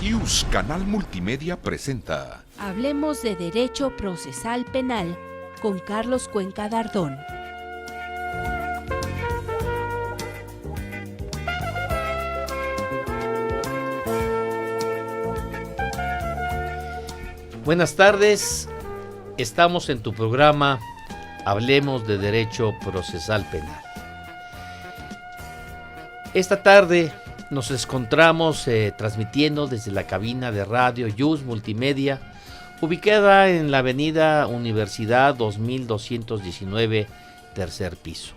IUS Canal Multimedia presenta Hablemos de Derecho Procesal Penal con Carlos Cuenca Dardón. Buenas tardes, estamos en tu programa Hablemos de Derecho Procesal Penal. Esta tarde nos encontramos transmitiendo desde la cabina de radio IUS Multimedia, ubicada en la avenida Universidad 2219, tercer piso.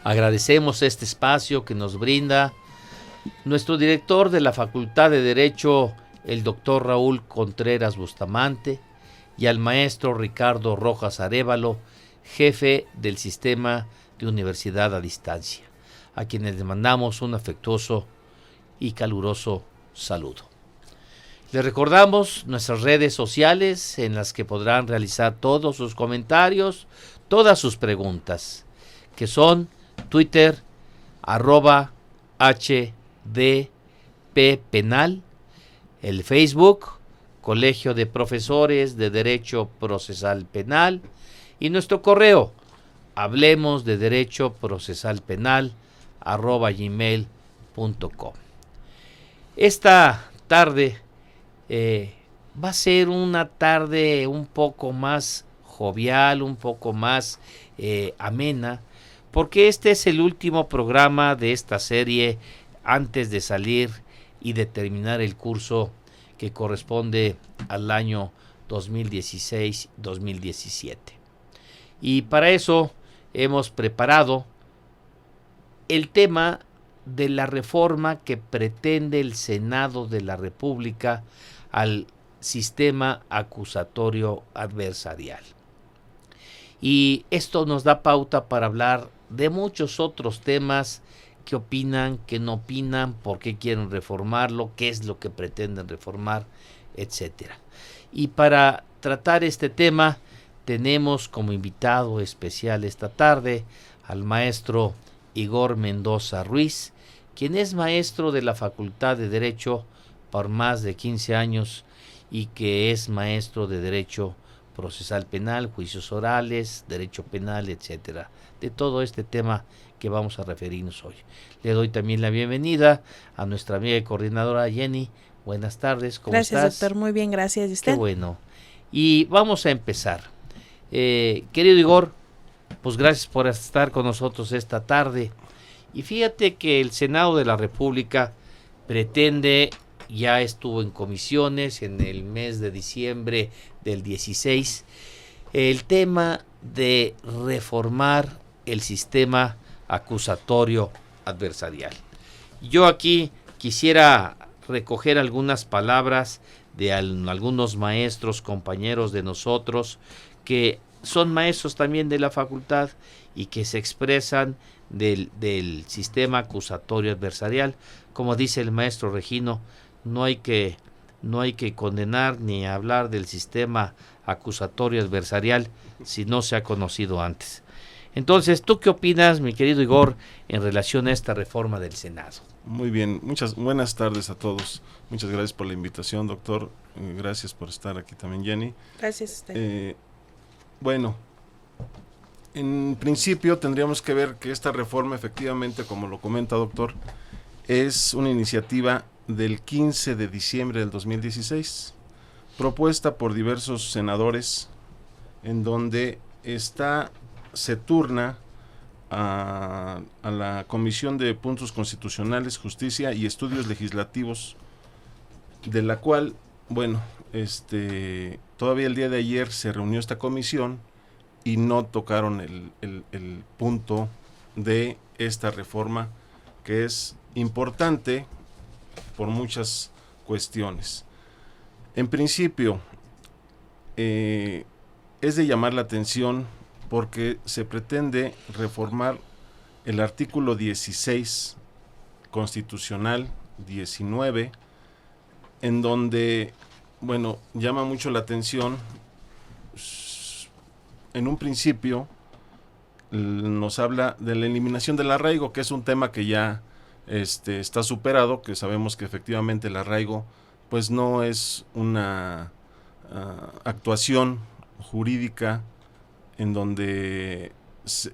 Agradecemos este espacio que nos brinda nuestro director de la Facultad de Derecho, el doctor Raúl Contreras Bustamante, y al maestro Ricardo Rojas Arévalo, jefe del sistema de Universidad a Distancia, a quienes les mandamos un afectuoso y caluroso saludo. Les recordamos nuestras redes sociales en las que podrán realizar todos sus comentarios, todas sus preguntas, que son Twitter, @HDPpenal, el Facebook, Colegio de Profesores de Derecho Procesal Penal, y nuestro correo, hablemos de derecho procesal penal @gmail.com. Esta tarde va a ser una tarde un poco más jovial, un poco más amena, porque este es el último programa de esta serie antes de salir y de terminar el curso que corresponde al año 2016-2017. Y para eso hemos preparado el tema de la reforma que pretende el Senado de la República al sistema acusatorio adversarial. Y esto nos da pauta para hablar de muchos otros temas: qué opinan, qué no opinan, por qué quieren reformarlo, qué es lo que pretenden reformar, etcétera. Y para tratar este tema tenemos como invitado especial esta tarde al maestro Igor Mendoza Ruiz, quien es maestro de la Facultad de Derecho por más de 15 años y que es maestro de Derecho Procesal Penal, Juicios Orales, Derecho Penal, etcétera. De todo este tema que vamos a referirnos hoy. Le doy también la bienvenida a nuestra amiga y coordinadora Jenny. Buenas tardes, ¿cómo estás? Gracias, doctor, muy bien, gracias. ¿Y usted? Qué bueno. Y vamos a empezar. Querido Igor, pues gracias por estar con nosotros esta tarde. Y fíjate que el Senado de la República pretende, ya estuvo en comisiones en el mes de diciembre del 16, el tema de reformar el sistema acusatorio adversarial. Yo aquí quisiera recoger algunas palabras de algunos maestros, compañeros de nosotros, que son maestros también de la facultad y que se expresan del sistema acusatorio adversarial. Como dice el maestro Regino, no hay que condenar ni hablar del sistema acusatorio adversarial si no se ha conocido antes. Entonces, ¿tú qué opinas, mi querido Igor, en relación a esta reforma del Senado? Muy bien, muchas buenas tardes a todos. Muchas gracias por la invitación, doctor. Gracias por estar aquí también, Jenny. Gracias a usted. Bueno, en principio tendríamos que ver que esta reforma, efectivamente, como lo comenta, doctor, es una iniciativa del 15 de diciembre del 2016, propuesta por diversos senadores, en donde se turna a la Comisión de Puntos Constitucionales, Justicia y Estudios Legislativos, de la cual, bueno, todavía el día de ayer se reunió esta comisión y no tocaron el punto de esta reforma, que es importante por muchas cuestiones. En principio, es de llamar la atención porque se pretende reformar el artículo 16 constitucional 19, en donde, bueno, llama mucho la atención. En un principio nos habla de la eliminación del arraigo, que es un tema que ya está superado, que sabemos que efectivamente el arraigo pues no es una actuación jurídica en donde se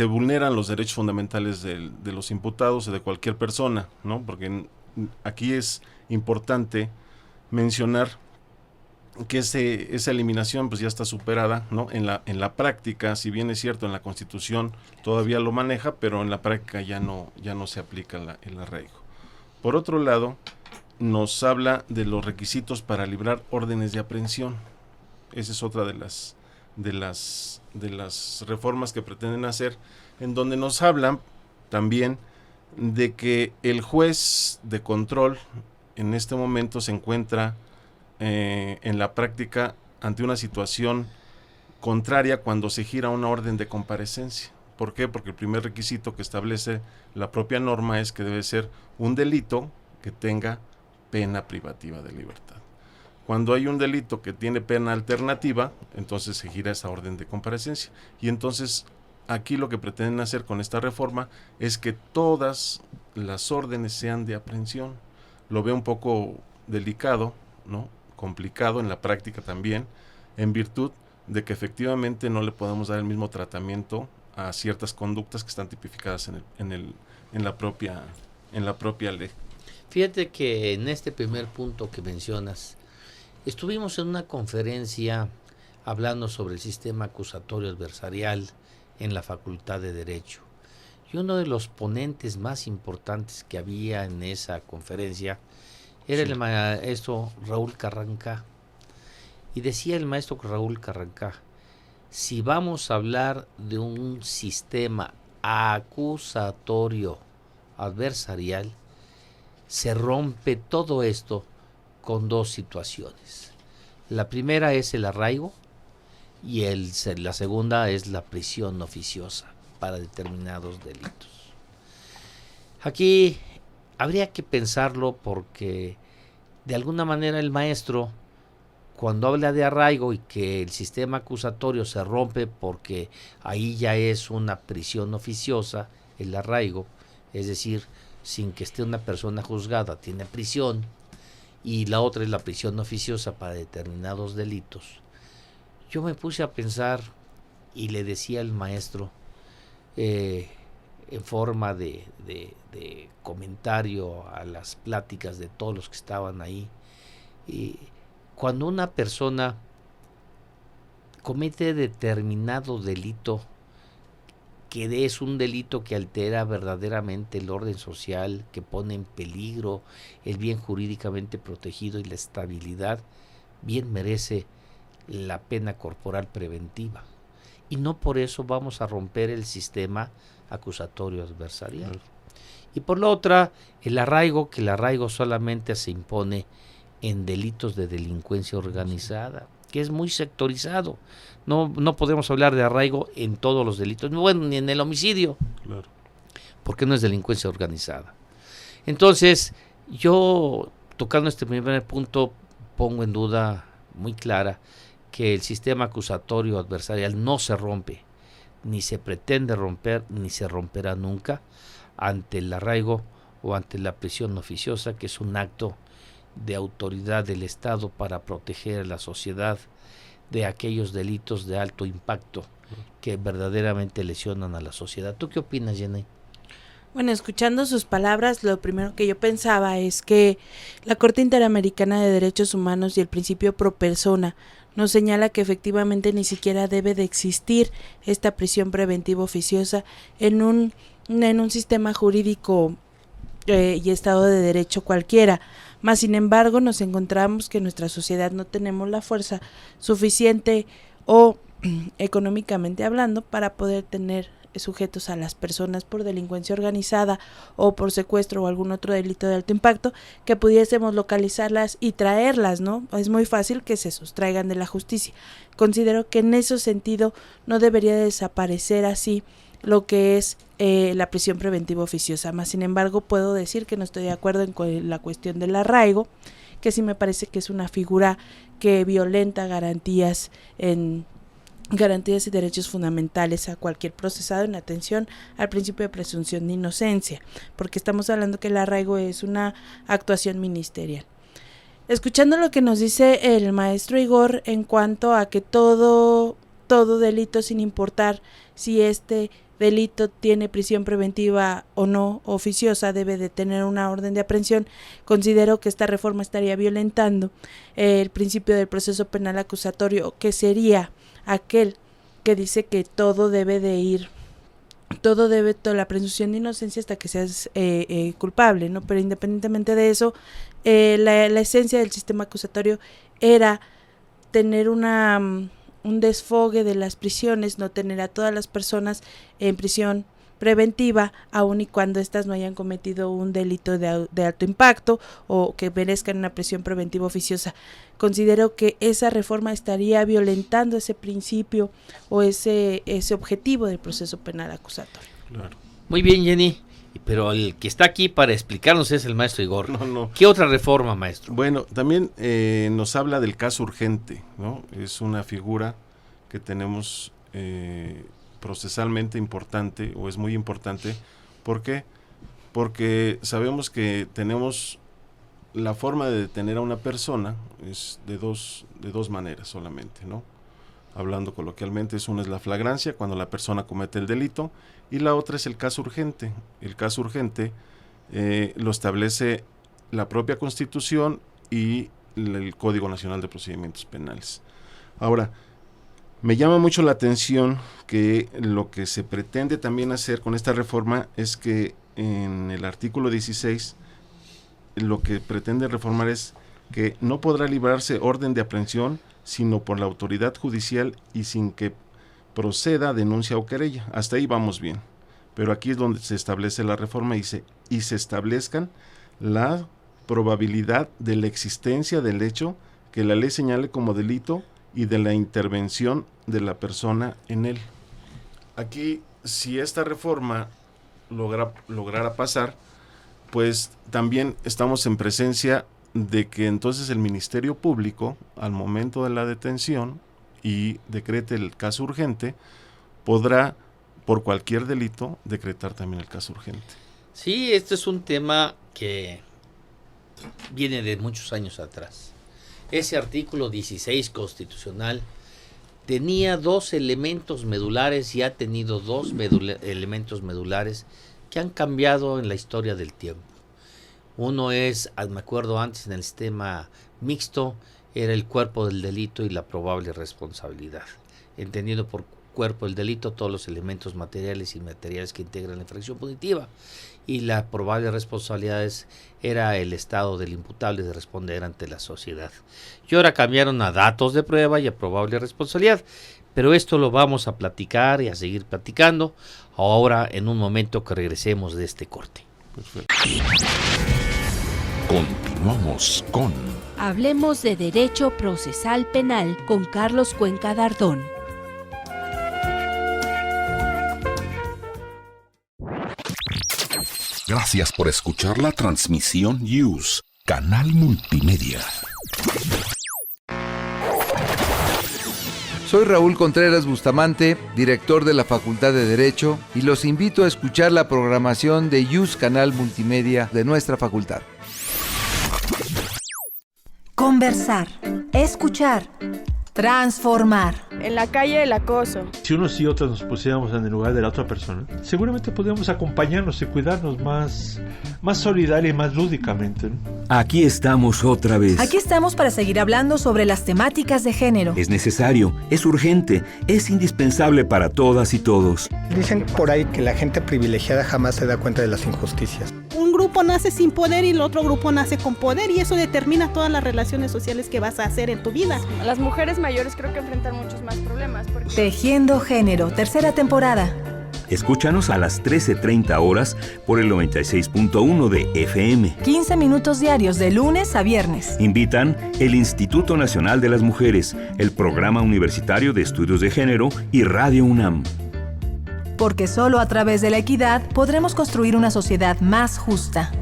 vulneran los derechos fundamentales de los imputados o de cualquier persona, ¿no? Porque aquí es importante mencionar que esa eliminación pues ya está superada, ¿no? En la práctica, si bien es cierto en la Constitución todavía lo maneja, pero en la práctica ya no se aplica el arraigo. Por otro lado, nos habla de los requisitos para librar órdenes de aprehensión. Esa es otra de las reformas que pretenden hacer, en donde nos hablan también de que el juez de control en este momento se encuentra en la práctica ante una situación contraria cuando se gira una orden de comparecencia. ¿Por qué? Porque el primer requisito que establece la propia norma es que debe ser un delito que tenga pena privativa de libertad. Cuando hay un delito que tiene pena alternativa, entonces se gira esa orden de comparecencia. Y entonces aquí lo que pretenden hacer con esta reforma es que todas las órdenes sean de aprehensión. Lo veo un poco delicado, ¿no? Complicado en la práctica también, en virtud de que efectivamente no le podemos dar el mismo tratamiento a ciertas conductas que están tipificadas en la propia ley. Fíjate que en este primer punto que mencionas, estuvimos en una conferencia hablando sobre el sistema acusatorio adversarial en la Facultad de Derecho. Y uno de los ponentes más importantes que había en esa conferencia era el maestro Raúl Carrancá. Y decía el maestro Raúl Carrancá, si vamos a hablar de un sistema acusatorio adversarial, se rompe todo esto con dos situaciones. La primera es el arraigo y la segunda es la prisión oficiosa para determinados delitos. Aquí habría que pensarlo porque de alguna manera el maestro, cuando habla de arraigo y que el sistema acusatorio se rompe porque ahí ya es una prisión oficiosa, el arraigo, es decir, sin que esté una persona juzgada, tiene prisión, y la otra es la prisión oficiosa para determinados delitos. Yo me puse a pensar y le decía al maestro, en forma de comentario a las pláticas de todos los que estaban ahí, y cuando una persona comete determinado delito, que es un delito que altera verdaderamente el orden social, que pone en peligro el bien jurídicamente protegido y la estabilidad, bien merece la pena corporal preventiva. Y no por eso vamos a romper el sistema acusatorio adversarial. Y por la otra, el arraigo, que el arraigo solamente se impone en delitos de delincuencia organizada, que es muy sectorizado. No podemos hablar de arraigo en todos los delitos, bueno, ni en el homicidio, Claro. porque no es delincuencia organizada. Entonces, yo, tocando este primer punto, pongo en duda muy clara que el sistema acusatorio adversarial no se rompe, ni se pretende romper, ni se romperá nunca ante el arraigo o ante la prisión oficiosa, que es un acto de autoridad del Estado para proteger a la sociedad de aquellos delitos de alto impacto que verdaderamente lesionan a la sociedad. ¿Tú qué opinas, Jenny? Bueno, escuchando sus palabras, lo primero que yo pensaba es que la Corte Interamericana de Derechos Humanos y el principio pro persona nos señala que efectivamente ni siquiera debe de existir esta prisión preventiva oficiosa en un sistema jurídico y Estado de Derecho cualquiera. Más sin embargo, nos encontramos que en nuestra sociedad no tenemos la fuerza suficiente o económicamente hablando para poder tener sujetos a las personas por delincuencia organizada o por secuestro o algún otro delito de alto impacto, que pudiésemos localizarlas y traerlas, ¿no? Es muy fácil que se sustraigan de la justicia. Considero que en ese sentido no debería desaparecer así lo que es la prisión preventiva oficiosa. Más sin embargo, puedo decir que no estoy de acuerdo en la cuestión del arraigo, que sí me parece que es una figura que violenta garantías en garantías y derechos fundamentales a cualquier procesado en atención al principio de presunción de inocencia, porque estamos hablando que el arraigo es una actuación ministerial. Escuchando lo que nos dice el maestro Igor en cuanto a que todo delito, sin importar si este delito tiene prisión preventiva o no oficiosa, debe de tener una orden de aprehensión, considero que esta reforma estaría violentando el principio del proceso penal acusatorio, que sería aquel que dice que toda la presunción de inocencia hasta que seas culpable, ¿no? Pero independientemente de eso, la esencia del sistema acusatorio era tener un desfogue de las prisiones, no tener a todas las personas en prisión preventiva, aun y cuando éstas no hayan cometido un delito de alto impacto o que merezcan una prisión preventiva oficiosa. Considero que esa reforma estaría violentando ese principio o ese objetivo del proceso penal acusatorio. Claro. Muy bien, Jenny, pero el que está aquí para explicarnos es el maestro Igor. No. ¿Qué otra reforma, maestro? Bueno, también nos habla del caso urgente, ¿no? Es una figura que tenemos procesalmente importante, o es muy importante. ¿Por qué? Porque sabemos que tenemos la forma de detener a una persona es de dos maneras solamente, ¿no? Hablando coloquialmente, una es la flagrancia, cuando la persona comete el delito, y la otra es el caso urgente. El caso urgente lo establece la propia Constitución y el Código Nacional de Procedimientos Penales. Ahora, me llama mucho la atención que lo que se pretende también hacer con esta reforma es que en el artículo 16 lo que pretende reformar es que no podrá librarse orden de aprehensión sino por la autoridad judicial y sin que proceda denuncia o querella. Hasta ahí vamos bien. Pero aquí es donde se establece la reforma y se establezcan la probabilidad de la existencia del hecho que la ley señale como delito y de la intervención de la persona en él. Aquí, si esta reforma lograra pasar, pues también estamos en presencia de que entonces el Ministerio Público, al momento de la detención y decrete el caso urgente, podrá, por cualquier delito, decretar también el caso urgente. Sí, este es un tema que viene de muchos años atrás. Ese artículo 16 constitucional tenía dos elementos medulares y ha tenido dos elementos medulares que han cambiado en la historia del tiempo. Uno es, me acuerdo antes en el sistema mixto, era el cuerpo del delito y la probable responsabilidad. Entendido por cuerpo del delito todos los elementos materiales y inmateriales que integran la infracción punitiva. Y la probable responsabilidad era el estado del imputable de responder ante la sociedad. Y ahora cambiaron a datos de prueba y a probable responsabilidad. Pero esto lo vamos a platicar y a seguir platicando ahora en un momento que regresemos de este corte. Perfecto. Continuamos con Hablemos de Derecho Procesal Penal con Carlos Cuenca Dardón. Gracias por escuchar la transmisión News, Canal Multimedia. Soy Raúl Contreras Bustamante, director de la Facultad de Derecho, y los invito a escuchar la programación de News Canal Multimedia de nuestra facultad. Conversar, escuchar, transformar. En la calle el acoso. Si unos y otras nos pusiéramos en el lugar de la otra persona, seguramente podríamos acompañarnos y cuidarnos más solidaria y más lúdicamente, ¿no? Aquí estamos otra vez. Aquí estamos para seguir hablando sobre las temáticas de género. Es necesario, es urgente, es indispensable para todas y todos. Dicen por ahí que la gente privilegiada jamás se da cuenta de las injusticias. Un grupo nace sin poder y el otro grupo nace con poder, y eso determina todas las relaciones sociales que vas a hacer en tu vida. Las mujeres mayores creo que enfrentan muchos más problemas. Porque... Tejiendo Género, tercera temporada. Escúchanos a las 13:30 horas por el 96.1 de FM. 15 minutos diarios de lunes a viernes. Invitan el Instituto Nacional de las Mujeres, el Programa Universitario de Estudios de Género y Radio UNAM. Porque solo a través de la equidad podremos construir una sociedad más justa.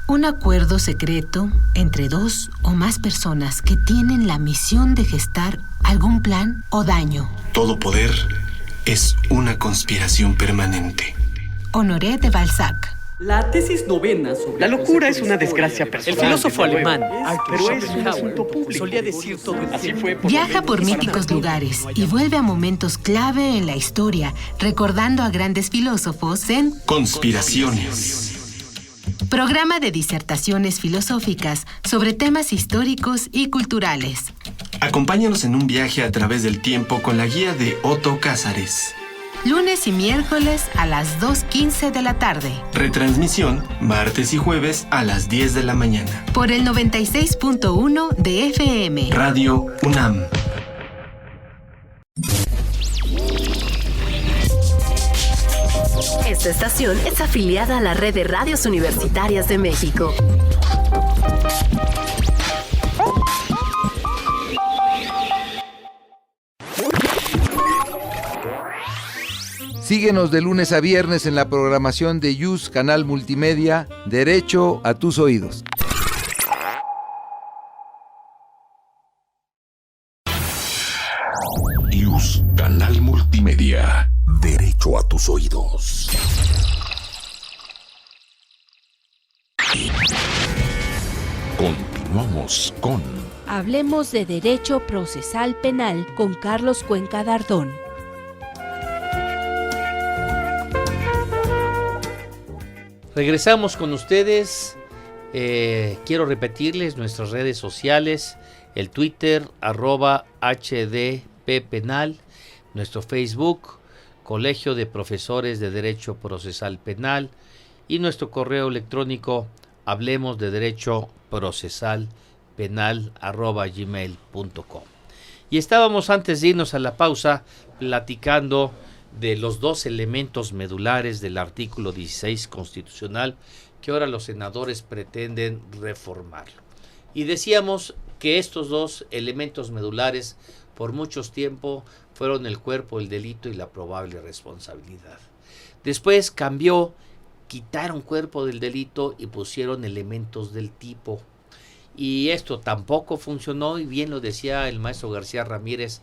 Un acuerdo secreto entre dos o más personas que tienen la misión de gestar algún plan o daño. Todo poder es una conspiración permanente. Honoré de Balzac. La tesis novena sobre... La locura es una desgracia personal. El filósofo alemán, pero es un asunto público. Solía decir todo el tiempo. Viaja por míticos lugares y vuelve a momentos clave en la historia, recordando a grandes filósofos en... Conspiraciones. Programa de disertaciones filosóficas sobre temas históricos y culturales. Acompáñanos en un viaje a través del tiempo con la guía de Otto Cázares. Lunes y miércoles a las 2:15 de la tarde. Retransmisión martes y jueves a las 10 de la mañana. Por el 96.1 de FM. Radio UNAM. Esta estación es afiliada a la Red de Radios Universitarias de México. Síguenos de lunes a viernes en la programación de YUS Canal Multimedia, Derecho a tus oídos. YUS Canal Multimedia, Derecho a tus oídos. Continuamos con Hablemos de Derecho Procesal Penal con Carlos Cuenca Dardón. Regresamos con ustedes. Quiero repetirles nuestras redes sociales, el Twitter @HDPpenal, nuestro Facebook, Colegio de Profesores de Derecho Procesal Penal, y nuestro correo electrónico hablemosdederechoprocesalpenal@gmail.com. Y estábamos, antes de irnos a la pausa, platicando de los dos elementos medulares del artículo 16 constitucional que ahora los senadores pretenden reformarlo. Y decíamos que estos dos elementos medulares por mucho tiempo fueron el cuerpo del delito y la probable responsabilidad. Después cambió, quitaron cuerpo del delito y pusieron elementos del tipo. Y esto tampoco funcionó, y bien lo decía el maestro García Ramírez,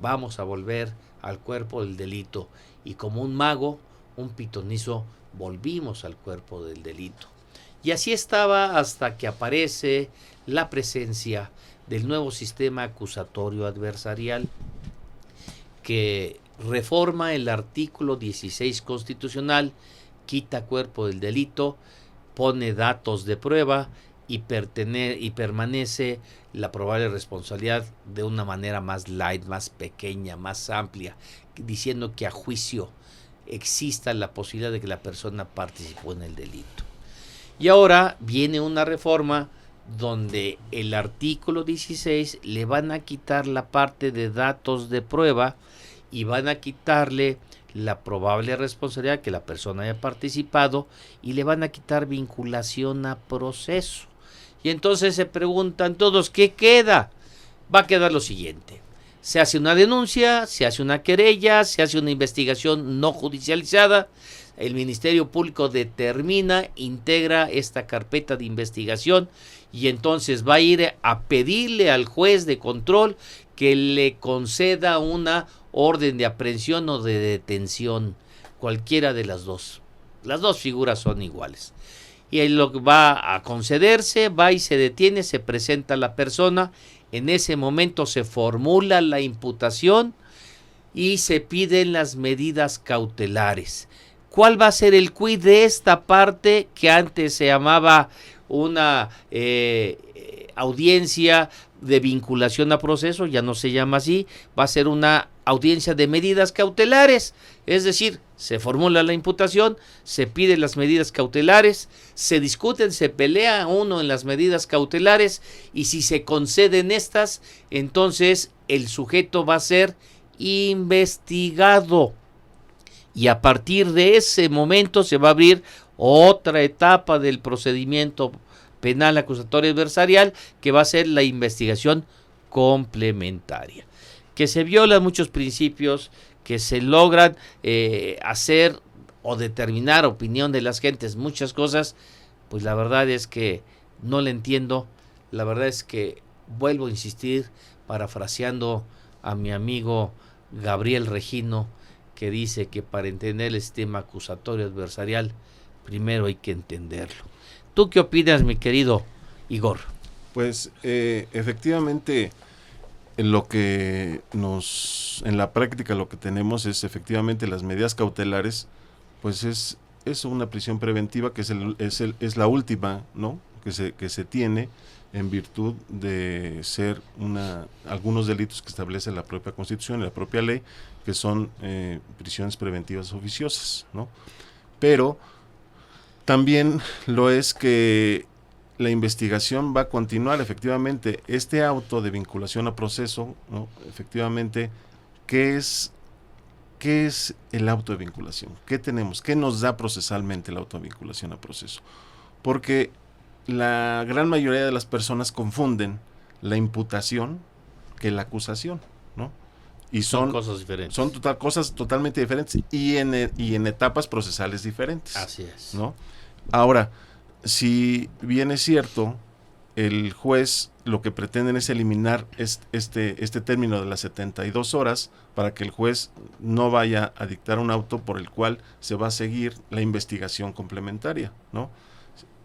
vamos a volver al cuerpo del delito. Y como un mago, un pitonizo, volvimos al cuerpo del delito. Y así estaba hasta que aparece la presencia del nuevo sistema acusatorio adversarial, que reforma el artículo 16 constitucional, quita cuerpo del delito, pone datos de prueba y permanece la probable responsabilidad de una manera más light, más pequeña, más amplia, diciendo que a juicio exista la posibilidad de que la persona participó en el delito. Y ahora viene una reforma donde el artículo 16 le van a quitar la parte de datos de prueba y van a quitarle la probable responsabilidad que la persona haya participado y le van a quitar vinculación a proceso. Y entonces se preguntan todos, ¿qué queda? Va a quedar lo siguiente: se hace una denuncia, se hace una querella, se hace una investigación no judicializada, el Ministerio Público determina, integra esta carpeta de investigación y entonces va a ir a pedirle al juez de control que le conceda una orden de aprehensión o de detención, cualquiera de las dos. Las dos figuras son iguales. Y ahí lo que va a concederse, va y se detiene, se presenta la persona, en ese momento se formula la imputación y se piden las medidas cautelares. ¿Cuál va a ser el quid de esta parte que antes se llamaba una audiencia de vinculación a proceso? Ya no se llama así, va a ser una audiencia de medidas cautelares, es decir, se formula la imputación, se piden las medidas cautelares, se discuten, se pelea uno en las medidas cautelares y si se conceden estas, entonces el sujeto va a ser investigado y a partir de ese momento se va a abrir otra etapa del procedimiento penal acusatorio adversarial que va a ser la investigación complementaria. Que se violan muchos principios, que se logran hacer o determinar opinión de las gentes, muchas cosas, pues la verdad es que no le entiendo. La verdad es que vuelvo a insistir, parafraseando a mi amigo Gabriel Regino, que dice que para entender el sistema acusatorio adversarial, primero hay que entenderlo. ¿Tú qué opinas, mi querido Igor? Pues efectivamente, en la práctica lo que tenemos es efectivamente las medidas cautelares, pues es una prisión preventiva que es la última, ¿no?, que se tiene en virtud de ser algunos delitos que establece la propia Constitución y la propia ley, que son prisiones preventivas oficiosas, ¿no? Pero también lo es que la investigación va a continuar. Efectivamente, este auto de vinculación a proceso, ¿no?, efectivamente, ¿qué es el auto de vinculación? ¿Qué tenemos? ¿Qué nos da procesalmente el auto de vinculación a proceso? Porque la gran mayoría de las personas confunden la imputación que la acusación, ¿no? Y son cosas diferentes. Son cosas totalmente diferentes y en etapas procesales diferentes. Así es. ¿No? Ahora, si bien es cierto, el juez lo que pretenden es eliminar este término de las 72 horas para que el juez no vaya a dictar un auto por el cual se va a seguir la investigación complementaria, ¿no?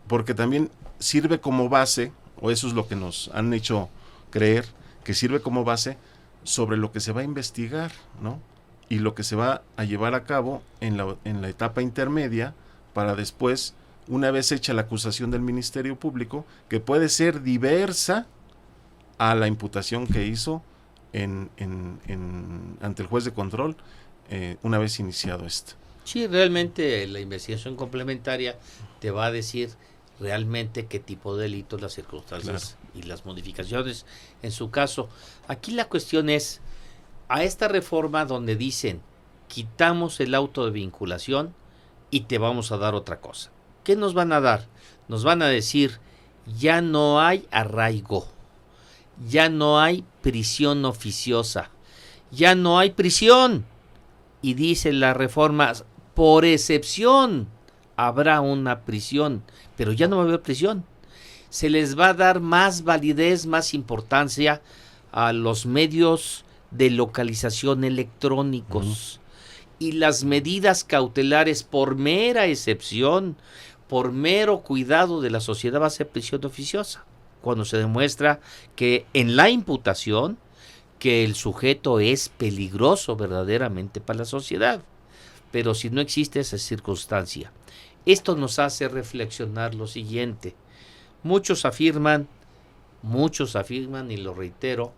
Porque también sirve como base, o eso es lo que nos han hecho creer, que sirve como base sobre lo que se va a investigar, ¿no? Y lo que se va a llevar a cabo en la etapa intermedia, para después, una vez hecha la acusación del Ministerio Público, que puede ser diversa a la imputación que hizo ante el juez de control, una vez iniciado esto. Sí, realmente la investigación complementaria te va a decir realmente qué tipo de delitos, las circunstancias y las modificaciones en su caso. Aquí la cuestión es, a esta reforma donde dicen, quitamos el auto de vinculación y te vamos a dar otra cosa. ¿Qué nos van a dar? Nos van a decir, ya no hay arraigo, ya no hay prisión oficiosa, ya no hay prisión. Y dice la reforma, por excepción habrá una prisión, pero ya no va a haber prisión. Se les va a dar más validez, más importancia a los medios de localización electrónicos. Y las medidas cautelares, por mera excepción, por mero cuidado de la sociedad, va a ser prisión oficiosa. Cuando se demuestra que en la imputación, que el sujeto es peligroso verdaderamente para la sociedad. Pero si no existe esa circunstancia, esto nos hace reflexionar lo siguiente. Muchos afirman, y lo reitero,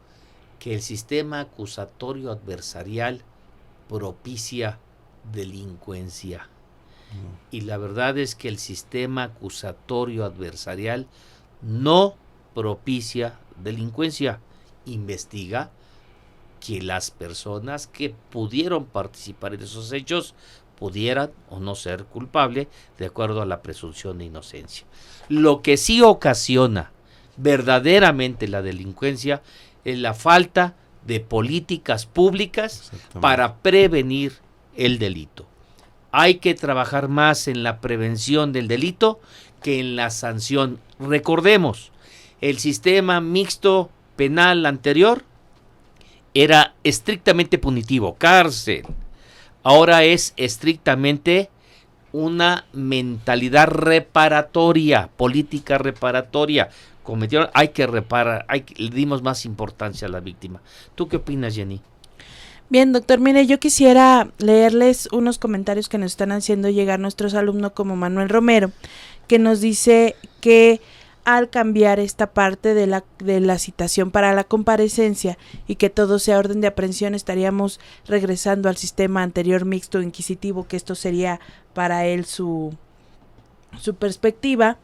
que el sistema acusatorio adversarial propicia delincuencia. Y la verdad es que el sistema acusatorio adversarial no propicia delincuencia. Investiga que las personas que pudieron participar en esos hechos pudieran o no ser culpables de acuerdo a la presunción de inocencia. Lo que sí ocasiona verdaderamente la delincuencia es la falta de políticas públicas para prevenir el delito. Hay que trabajar más en la prevención del delito que en la sanción. Recordemos, el sistema mixto penal anterior era estrictamente punitivo, cárcel. Ahora es estrictamente una mentalidad reparatoria, política reparatoria. Cometieron, hay que reparar, le dimos más importancia a la víctima. ¿Tú qué opinas, Jenny? Bien, doctor, mire, yo quisiera leerles unos comentarios que nos están haciendo llegar nuestros alumnos como Manuel Romero, que nos dice que al cambiar esta parte de la citación para la comparecencia y que todo sea orden de aprehensión, estaríamos regresando al sistema anterior mixto inquisitivo, que esto sería para él su perspectiva.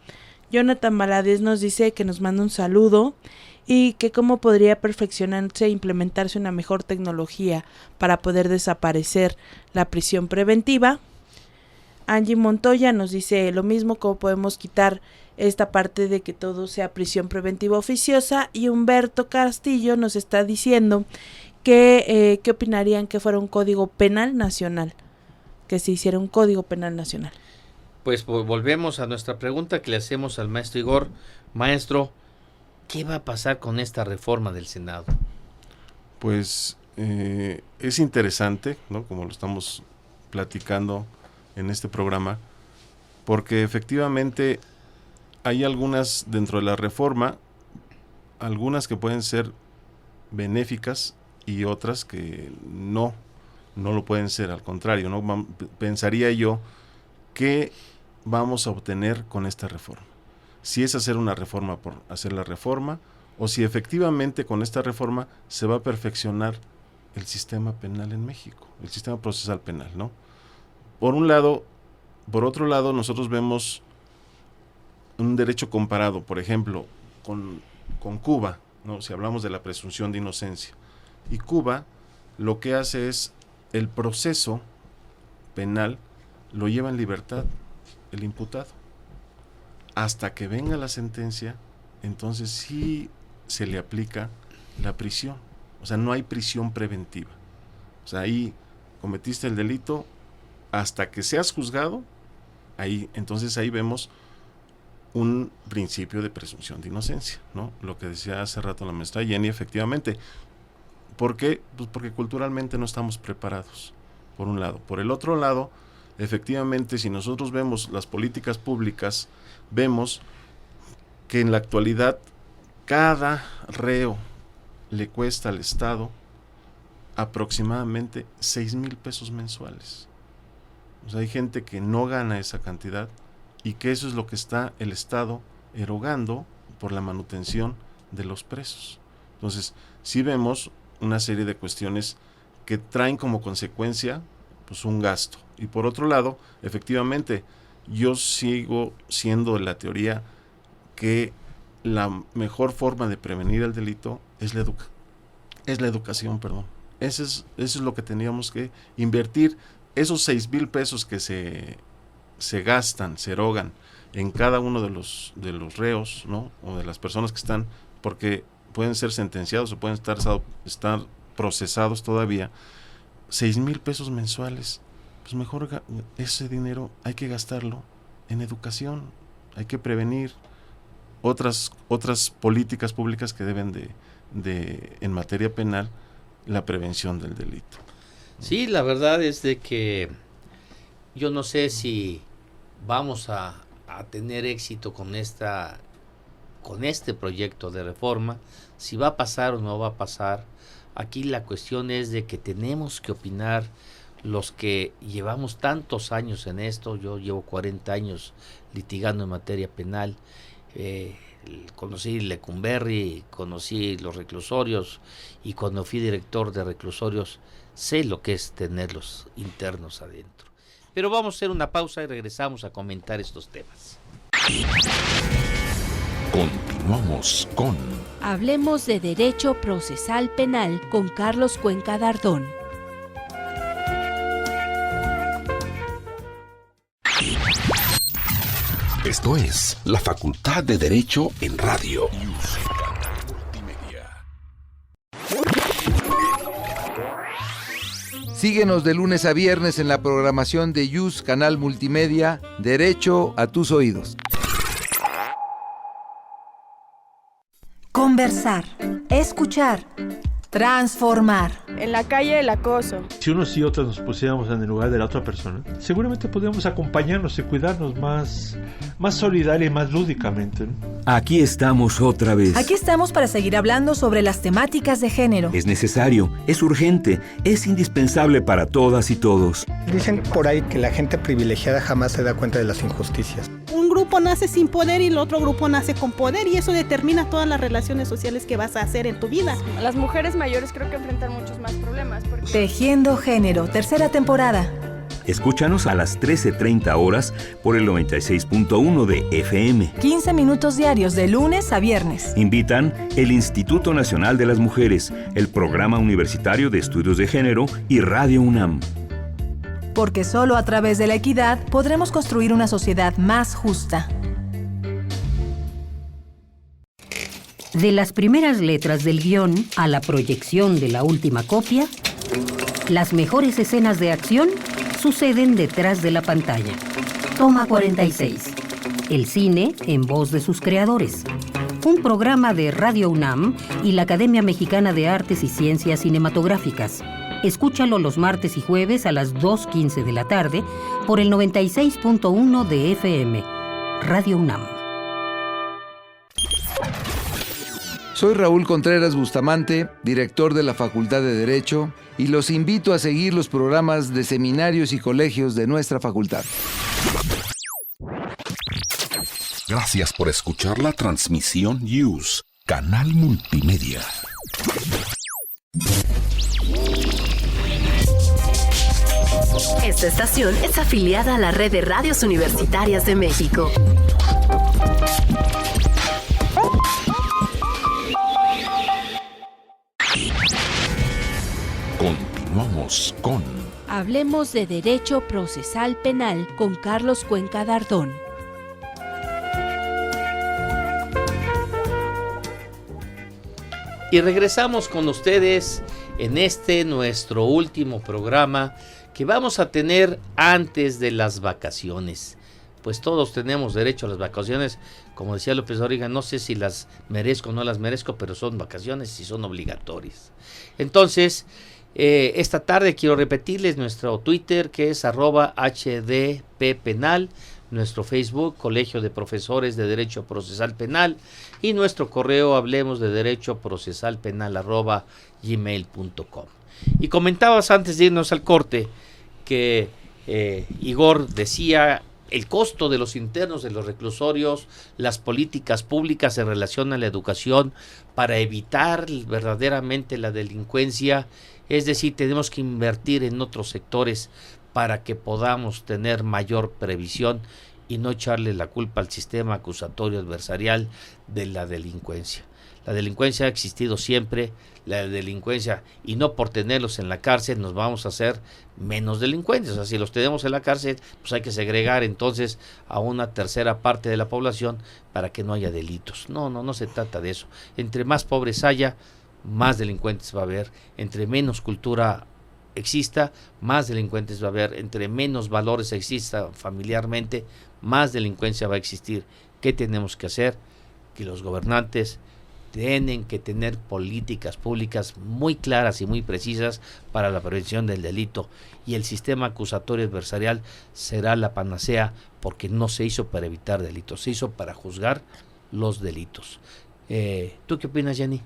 Jonathan Valadez nos dice que nos manda un saludo y que cómo podría perfeccionarse e implementarse una mejor tecnología para poder desaparecer la prisión preventiva. Angie Montoya nos dice lo mismo, cómo podemos quitar esta parte de que todo sea prisión preventiva oficiosa. Y Humberto Castillo nos está diciendo que qué opinarían que fuera un código penal nacional, que se hiciera un código penal nacional. Pues volvemos a nuestra pregunta que le hacemos al maestro Igor. Maestro, ¿qué va a pasar con esta reforma del Senado? Pues es interesante, ¿no? Como lo estamos platicando en este programa, porque efectivamente hay algunas dentro de la reforma, algunas que pueden ser benéficas y otras que no lo pueden ser, al contrario, ¿no? Pensaría yo que vamos a obtener con esta reforma. Si es hacer una reforma por hacer la reforma, o si efectivamente con esta reforma se va a perfeccionar el sistema penal en México, el sistema procesal penal, ¿no? Por otro lado, nosotros vemos un derecho comparado, por ejemplo, con Cuba, ¿no? Si hablamos de la presunción de inocencia. Y Cuba lo que hace es el proceso penal lo lleva en libertad el imputado. Hasta que venga la sentencia, entonces sí se le aplica la prisión. O sea, no hay prisión preventiva. O sea, ahí cometiste el delito, hasta que seas juzgado, entonces ahí vemos un principio de presunción de inocencia, ¿no? Lo que decía hace rato la maestra Jenny, efectivamente. ¿Por qué? Pues porque culturalmente no estamos preparados, por un lado. Por el otro lado, efectivamente, si nosotros vemos las políticas públicas, vemos que en la actualidad cada reo le cuesta al Estado aproximadamente 6,000 pesos mensuales. O sea, hay gente que no gana esa cantidad y que eso es lo que está el Estado erogando por la manutención de los presos. Entonces, sí vemos una serie de cuestiones que traen como consecuencia pues un gasto. Y por otro lado, efectivamente, yo sigo siendo de la teoría que la mejor forma de prevenir el delito es la educación. Eso es lo que teníamos que invertir. Esos 6,000 pesos que se gastan, se erogan en cada uno de los reos, ¿no? O de las personas que están, porque pueden ser sentenciados o pueden estar procesados todavía, 6,000 pesos mensuales. Pues mejor ese dinero hay que gastarlo en educación, hay que prevenir otras políticas públicas que deben de en materia penal, la prevención del delito. Sí, la verdad es de que yo no sé si vamos a tener éxito con este proyecto de reforma, si va a pasar o no va a pasar. Aquí la cuestión es de que tenemos que opinar los que llevamos tantos años en esto. Yo llevo 40 años litigando en materia penal. Conocí Lecumberri, conocí los reclusorios, y cuando fui director de reclusorios sé lo que es tenerlos internos adentro. Pero vamos a hacer una pausa y regresamos a comentar estos temas. Continuamos con Hablemos de Derecho Procesal Penal con Carlos Cuenca Dardón. Esto es la Facultad de Derecho en Radio. Síguenos de lunes a viernes en la programación de YUS Canal Multimedia, Derecho a tus oídos. Conversar, escuchar, transformar. En la calle el acoso. Si unos y otros nos pusiéramos en el lugar de la otra persona, seguramente podríamos acompañarnos y cuidarnos más solidaria y más lúdicamente, ¿no? Aquí estamos otra vez. Aquí estamos para seguir hablando sobre las temáticas de género. Es necesario, es urgente, es indispensable para todas y todos. Dicen por ahí que la gente privilegiada jamás se da cuenta de las injusticias. Un grupo nace sin poder y el otro grupo nace con poder, y eso determina todas las relaciones sociales que vas a hacer en tu vida. Las mujeres mayores creo que enfrentan muchos más problemas. Tejiendo Género, tercera temporada. Escúchanos a las 13:30 horas por el 96.1 de FM. 15 minutos diarios de lunes a viernes. Invitan el Instituto Nacional de las Mujeres, el Programa Universitario de Estudios de Género y Radio UNAM. Porque solo a través de la equidad podremos construir una sociedad más justa. De las primeras letras del guión a la proyección de la última copia, las mejores escenas de acción suceden detrás de la pantalla. Toma 46. El cine en voz de sus creadores. Un programa de Radio UNAM y la Academia Mexicana de Artes y Ciencias Cinematográficas. Escúchalo los martes y jueves a las 2:15 de la tarde por el 96.1 de FM. Radio UNAM. Soy Raúl Contreras Bustamante, director de la Facultad de Derecho, y los invito a seguir los programas de seminarios y colegios de nuestra facultad. Gracias por escuchar la transmisión Use, Canal Multimedia. Esta estación es afiliada a la Red de Radios Universitarias de México. Continuamos con Hablemos de Derecho Procesal Penal con Carlos Cuenca Dardón. Y regresamos con ustedes en nuestro último programa que vamos a tener antes de las vacaciones. Pues todos tenemos derecho a las vacaciones, como decía López Dóriga, no sé si las merezco o no las merezco, pero son vacaciones y son obligatorias. Entonces, esta tarde quiero repetirles nuestro Twitter, que es @HDPpenal, nuestro Facebook, Colegio de Profesores de Derecho Procesal Penal, y nuestro correo hablemosdederechoprocesal_penal@gmail.com. Y comentabas antes de irnos al corte que Igor decía el costo de los internos de los reclusorios, las políticas públicas en relación a la educación para evitar verdaderamente la delincuencia, es decir, tenemos que invertir en otros sectores para que podamos tener mayor previsión y no echarle la culpa al sistema acusatorio adversarial de la delincuencia. La delincuencia ha existido siempre, la delincuencia, y no por tenerlos en la cárcel nos vamos a hacer menos delincuentes. O sea, si los tenemos en la cárcel, pues hay que segregar entonces a una tercera parte de la población para que no haya delitos. No se trata de eso. Entre más pobres haya, más delincuentes va a haber. Entre menos cultura exista, más delincuentes va a haber. Entre menos valores exista familiarmente, más delincuencia va a existir. ¿Qué tenemos que hacer? Que los gobernantes tienen que tener políticas públicas muy claras y muy precisas para la prevención del delito, y el sistema acusatorio adversarial será la panacea, porque no se hizo para evitar delitos, se hizo para juzgar los delitos. ¿Tú qué opinas, Jenny?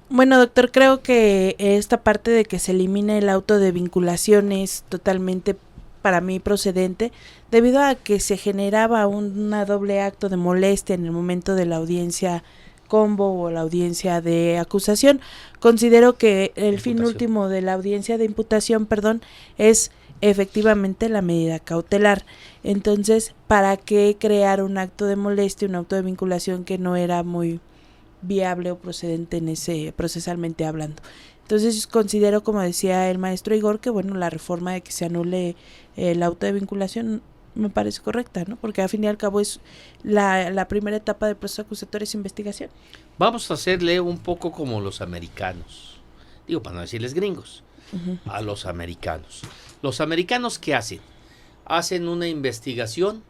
Bueno, doctor, creo que esta parte de que se elimine el auto de vinculación es totalmente para mí procedente, debido a que se generaba una doble acto de molestia en el momento de la audiencia combo o la audiencia de acusación. Considero que el fin último de la audiencia de imputación, es efectivamente la medida cautelar. Entonces, ¿para qué crear un acto de molestia, un auto de vinculación que no era muy viable o procedente en ese procesalmente hablando? Entonces considero, como decía el maestro Igor, que bueno, la reforma de que se anule el auto de vinculación me parece correcta, ¿no? Porque al fin y al cabo es la primera etapa del proceso acusatorio, es investigación. Vamos a hacerle un poco como los americanos, digo, para no decirles gringos, a los americanos. Los americanos, ¿qué hacen? Hacen una investigación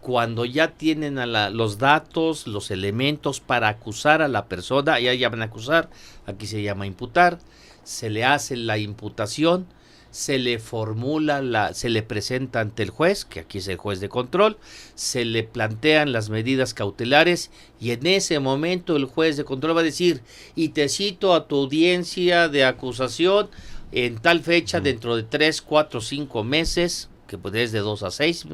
cuando ya tienen los datos, los elementos para acusar a la persona. Ya llaman acusar, aquí se llama imputar. Se le hace la imputación, se le formula, se le presenta ante el juez, que aquí es el juez de control, se le plantean las medidas cautelares, y en ese momento el juez de control va a decir: y te cito a tu audiencia de acusación en tal fecha, dentro de 3, 4, 5 meses, que es de 2 a 6,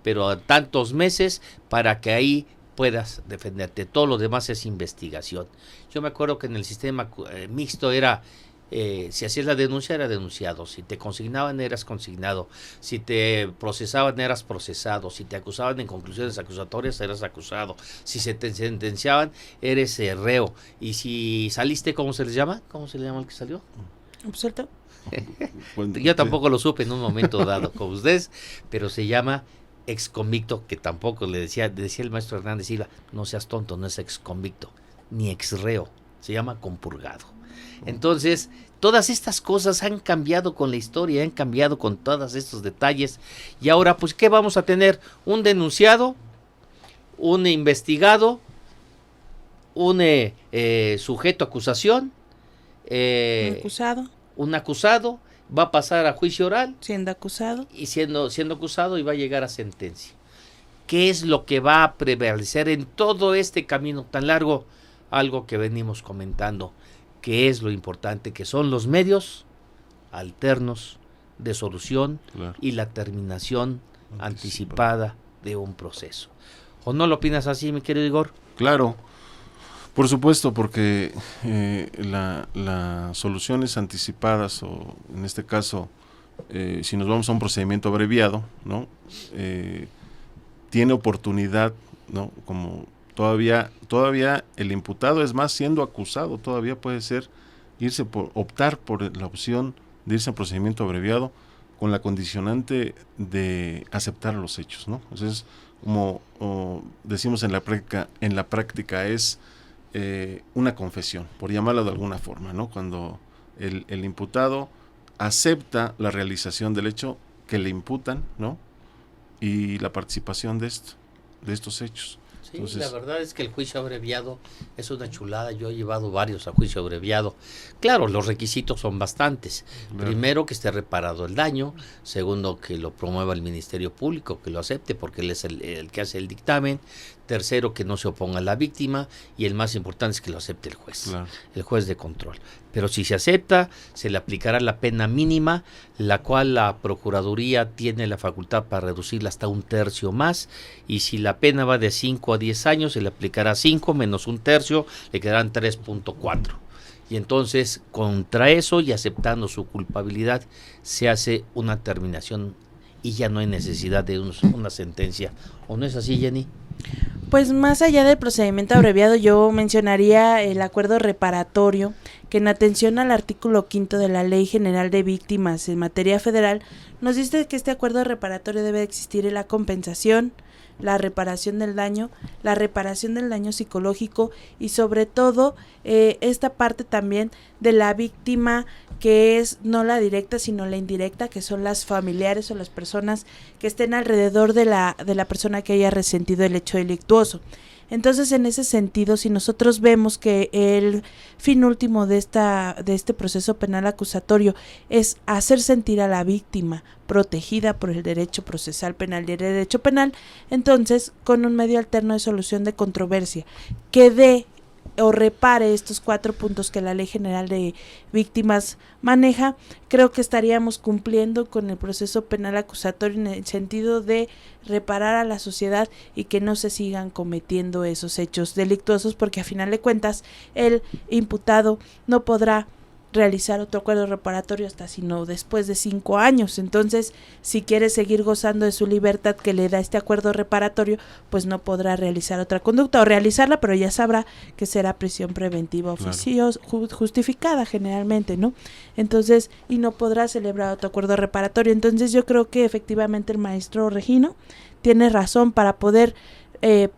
pero a tantos meses, para que ahí puedas defenderte. Todo lo demás es investigación. Yo me acuerdo que en el sistema mixto era, si hacías la denuncia, era denunciado; si te consignaban, eras consignado; si te procesaban, eras procesado; si te acusaban en conclusiones acusatorias, eras acusado; si se te sentenciaban, eres reo; y si saliste, ¿cómo se les llama? ¿Cómo se le llama al que salió? ¿Absuelto? Yo tampoco lo supe en un momento dado como ustedes, pero se llama exconvicto, que tampoco decía el maestro Hernández Silva: no seas tonto, no es exconvicto ni exreo, se llama compurgado. Entonces, todas estas cosas han cambiado con la historia, han cambiado con todos estos detalles. Y ahora, pues, ¿qué vamos a tener? Un denunciado, un investigado, un sujeto acusación, un acusado, va a pasar a juicio oral. Siendo acusado. Y siendo acusado y va a llegar a sentencia. ¿Qué es lo que va a prevalecer en todo este camino tan largo? Algo que venimos comentando, que es lo importante, que son los medios alternos de solución y la terminación anticipada de un proceso. ¿O no lo opinas así, mi querido Igor? Claro, por supuesto, porque las soluciones anticipadas, o en este caso, si nos vamos a un procedimiento abreviado, ¿no? Tiene oportunidad, ¿no? Como todavía el imputado, es más, siendo acusado, todavía puede ser optar por la opción de irse a procedimiento abreviado con la condicionante de aceptar los hechos, ¿no? Entonces, como decimos en la práctica es una confesión, por llamarla de alguna forma, ¿no? Cuando el imputado acepta la realización del hecho que le imputan, ¿no? Y la participación de estos hechos. Sí, entonces, la verdad es que el juicio abreviado es una chulada. Yo he llevado varios a juicio abreviado. Claro, los requisitos son bastantes. Claro. Primero, que esté reparado el daño. Segundo, que lo promueva el Ministerio Público, que lo acepte porque él es el que hace el dictamen. Tercero, que no se oponga a la víctima. Y el más importante es que lo acepte el juez, claro, el juez de control. Pero si se acepta, se le aplicará la pena mínima, la cual la Procuraduría tiene la facultad para reducirla hasta 1/3 más. Y si la pena va de 5 a 10 años, se le aplicará 5 menos 1/3, le quedarán 3.4. Y entonces, contra eso y aceptando su culpabilidad, se hace una terminación y ya no hay necesidad de una sentencia. ¿O no es así, Jenny? Pues más allá del procedimiento abreviado, yo mencionaría el acuerdo reparatorio, que en atención al artículo 5 de la Ley General de Víctimas en materia federal, nos dice que este acuerdo reparatorio debe existir en la compensación, la reparación del daño psicológico y sobre todo esta parte también de la víctima, que es no la directa sino la indirecta, que son las familiares o las personas que estén alrededor de la persona que haya resentido el hecho delictuoso. Entonces, en ese sentido, si nosotros vemos que el fin último de este proceso penal acusatorio es hacer sentir a la víctima protegida por el derecho procesal penal y el derecho penal, entonces, con un medio alterno de solución de controversia que dé o repare estos 4 puntos que la Ley General de Víctimas maneja, creo que estaríamos cumpliendo con el proceso penal acusatorio en el sentido de reparar a la sociedad y que no se sigan cometiendo esos hechos delictuosos, porque a final de cuentas el imputado no podrá realizar otro acuerdo reparatorio hasta sino después de 5 años. Entonces, si quiere seguir gozando de su libertad que le da este acuerdo reparatorio, pues no podrá realizar otra conducta o realizarla, pero ya sabrá que será prisión preventiva justificada generalmente, ¿no? Entonces, y no podrá celebrar otro acuerdo reparatorio. Entonces, yo creo que efectivamente el maestro Regino tiene razón para poder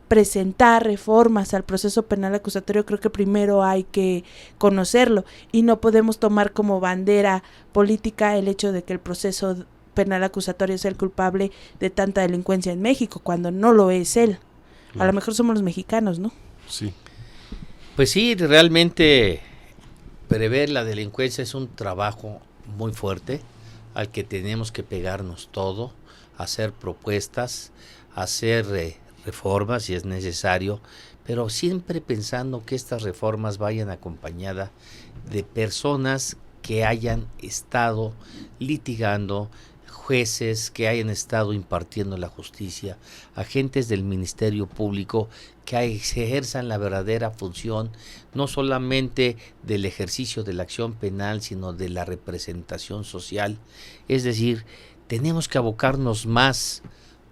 presentar reformas al proceso penal acusatorio. Creo que primero hay que conocerlo y no podemos tomar como bandera política el hecho de que el proceso penal acusatorio es el culpable de tanta delincuencia en México, cuando no lo es él. Claro. A lo mejor somos los mexicanos, ¿no? Sí. Pues sí, realmente prever la delincuencia es un trabajo muy fuerte al que tenemos que pegarnos todo, hacer propuestas, hacer reformas si es necesario, pero siempre pensando que estas reformas vayan acompañadas de personas que hayan estado litigando, jueces que hayan estado impartiendo la justicia, agentes del Ministerio Público que ejerzan la verdadera función, no solamente del ejercicio de la acción penal, sino de la representación social. Es decir, tenemos que abocarnos más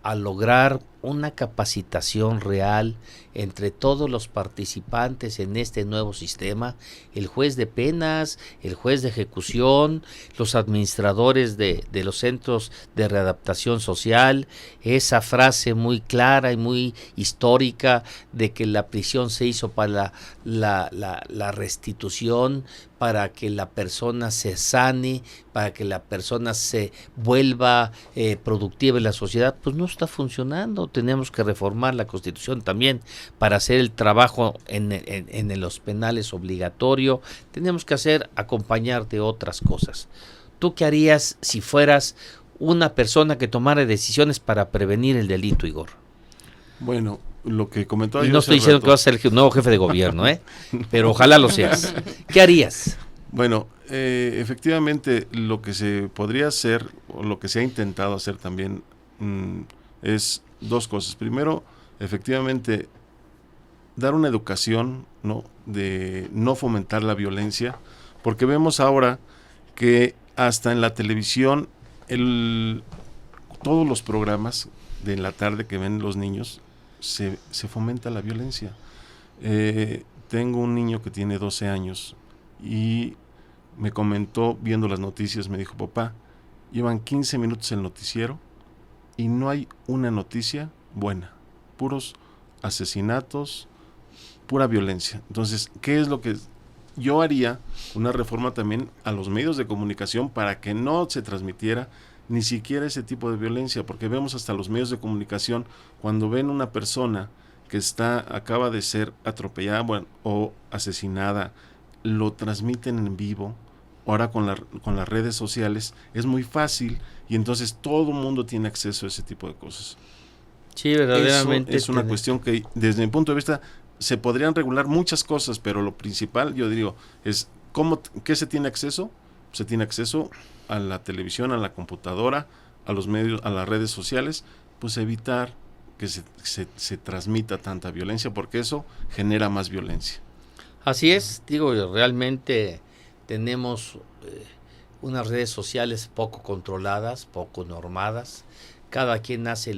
a lograr una capacitación real entre todos los participantes en este nuevo sistema, el juez de penas, el juez de ejecución, los administradores de los centros de readaptación social, esa frase muy clara y muy histórica de que la prisión se hizo para la restitución, para que la persona se sane, para que la persona se vuelva productiva en la sociedad, pues no está funcionando. Tenemos que reformar la Constitución también para hacer el trabajo en los penales obligatorio. Tenemos que acompañar de otras cosas. ¿Tú qué harías si fueras una persona que tomara decisiones para prevenir el delito, Igor? Bueno, lo que comentaba y yo no estoy diciendo que vas a ser el nuevo jefe de gobierno, pero ojalá lo seas. ¿Qué harías? Bueno, efectivamente lo que se podría hacer, o lo que se ha intentado hacer también, es dos cosas. Primero, efectivamente, dar una educación, ¿no?, de no fomentar la violencia, porque vemos ahora que hasta en la televisión, todos los programas de la tarde que ven los niños, se fomenta la violencia. Tengo un niño que tiene 12 años y me comentó, viendo las noticias, me dijo: papá, llevan 15 minutos el noticiero y no hay una noticia buena, puros asesinatos, pura violencia. Entonces, ¿qué es lo que yo haría? Una reforma también a los medios de comunicación para que no se transmitiera ni siquiera ese tipo de violencia, porque vemos hasta los medios de comunicación, cuando ven una persona que acaba de ser atropellada, o asesinada, lo transmiten en vivo. Ahora con las redes sociales es muy fácil, y entonces todo el mundo tiene acceso a ese tipo de cosas. Sí, verdaderamente. Eso es una cuestión que, desde mi punto de vista, se podrían regular muchas cosas, pero lo principal, yo digo, es ¿qué se tiene acceso? Se tiene acceso a la televisión, a la computadora, a los medios, a las redes sociales, pues evitar que se transmita tanta violencia, porque eso genera más violencia. Así es, realmente tenemos unas redes sociales poco controladas, poco normadas. Cada quien hace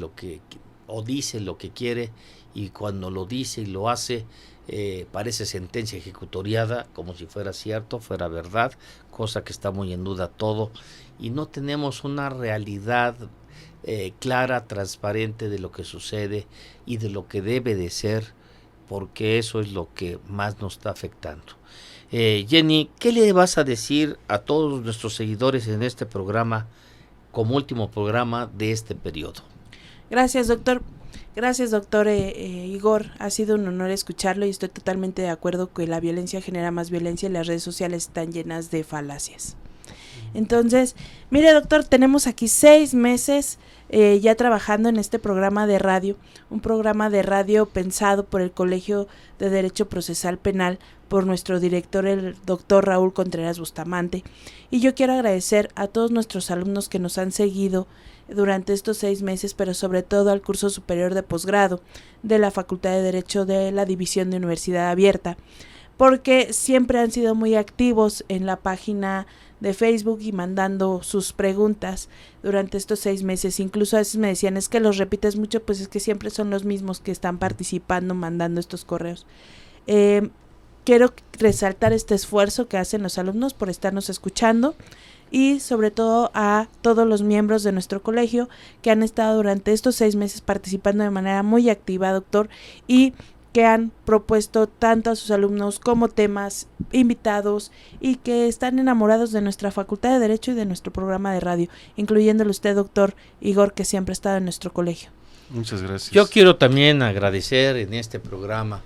o dice lo que quiere, y cuando lo dice y lo hace, parece sentencia ejecutoriada, como si fuera cierto, fuera verdad, cosa que está muy en duda todo, y no tenemos una realidad clara, transparente de lo que sucede y de lo que debe de ser, porque eso es lo que más nos está afectando. Jenny, ¿qué le vas a decir a todos nuestros seguidores en este programa, como último programa de este periodo? Gracias, doctor. Gracias, doctor Igor. Ha sido un honor escucharlo y estoy totalmente de acuerdo que la violencia genera más violencia y las redes sociales están llenas de falacias. Entonces, mire, doctor, tenemos aquí 6 meses ya trabajando en este programa de radio, un programa de radio pensado por el Colegio de Derecho Procesal Penal, por nuestro director, el doctor Raúl Contreras Bustamante. Y yo quiero agradecer a todos nuestros alumnos que nos han seguido durante estos 6 meses, pero sobre todo al curso superior de posgrado de la Facultad de Derecho de la División de Universidad Abierta, porque siempre han sido muy activos en la página de Facebook y mandando sus preguntas durante estos 6 meses. Incluso a veces me decían: es que los repites mucho. Pues es que siempre son los mismos que están participando, mandando estos correos. Quiero resaltar este esfuerzo que hacen los alumnos por estarnos escuchando, y sobre todo a todos los miembros de nuestro colegio que han estado durante estos 6 meses participando de manera muy activa, doctor, y que han propuesto tanto a sus alumnos como temas invitados, y que están enamorados de nuestra Facultad de Derecho y de nuestro programa de radio, incluyéndolo usted, doctor Igor, que siempre ha estado en nuestro colegio. Muchas gracias. Yo quiero también agradecer en este programa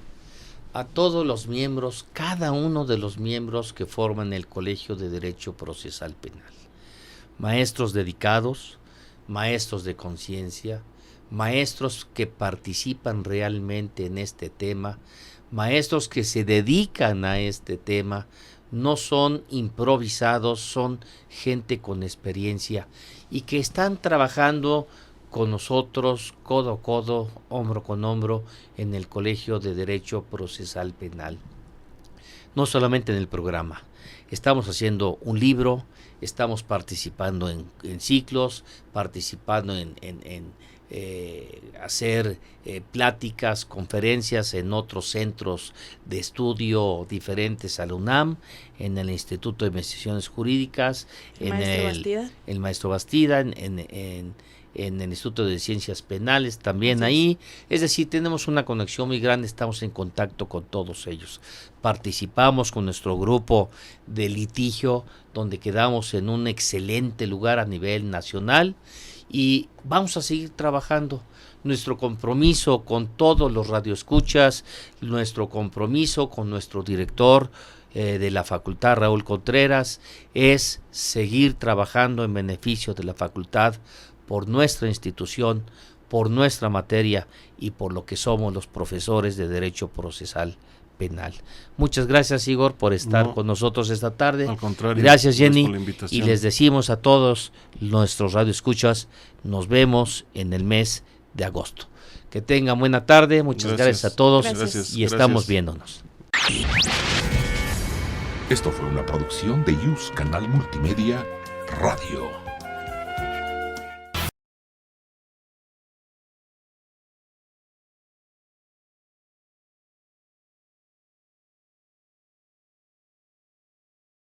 a todos los miembros, cada uno de los miembros que forman el Colegio de Derecho Procesal Penal. Maestros dedicados, maestros de conciencia, maestros que participan realmente en este tema, maestros que se dedican a este tema, no son improvisados, son gente con experiencia y que están trabajando con nosotros codo a codo, hombro con hombro en el Colegio de Derecho Procesal Penal. No solamente en el programa, estamos haciendo un libro, estamos participando en ciclos, participando en hacer pláticas, conferencias en otros centros de estudio diferentes a la UNAM, en el Instituto de Investigaciones Jurídicas, el Maestro Bastida, en el Instituto de Ciencias Penales también ahí. Es decir, tenemos una conexión muy grande, estamos en contacto con todos ellos. Participamos con nuestro grupo de litigio, donde quedamos en un excelente lugar a nivel nacional, y vamos a seguir trabajando. Nuestro compromiso con todos los radioescuchas, nuestro compromiso con nuestro director de la facultad, Raúl Contreras, es seguir trabajando en beneficio de la facultad, por nuestra institución, por nuestra materia y por lo que somos los profesores de Derecho Procesal Penal. Muchas gracias, Igor, por estar con nosotros esta tarde. Al contrario, gracias, Jenny, por la invitación. y les decimos a todos nuestros radioescuchas, nos vemos en el mes de agosto. Que tengan buena tarde, muchas gracias a todos y estamos viéndonos. Esto fue una producción de IUS Canal Multimedia Radio.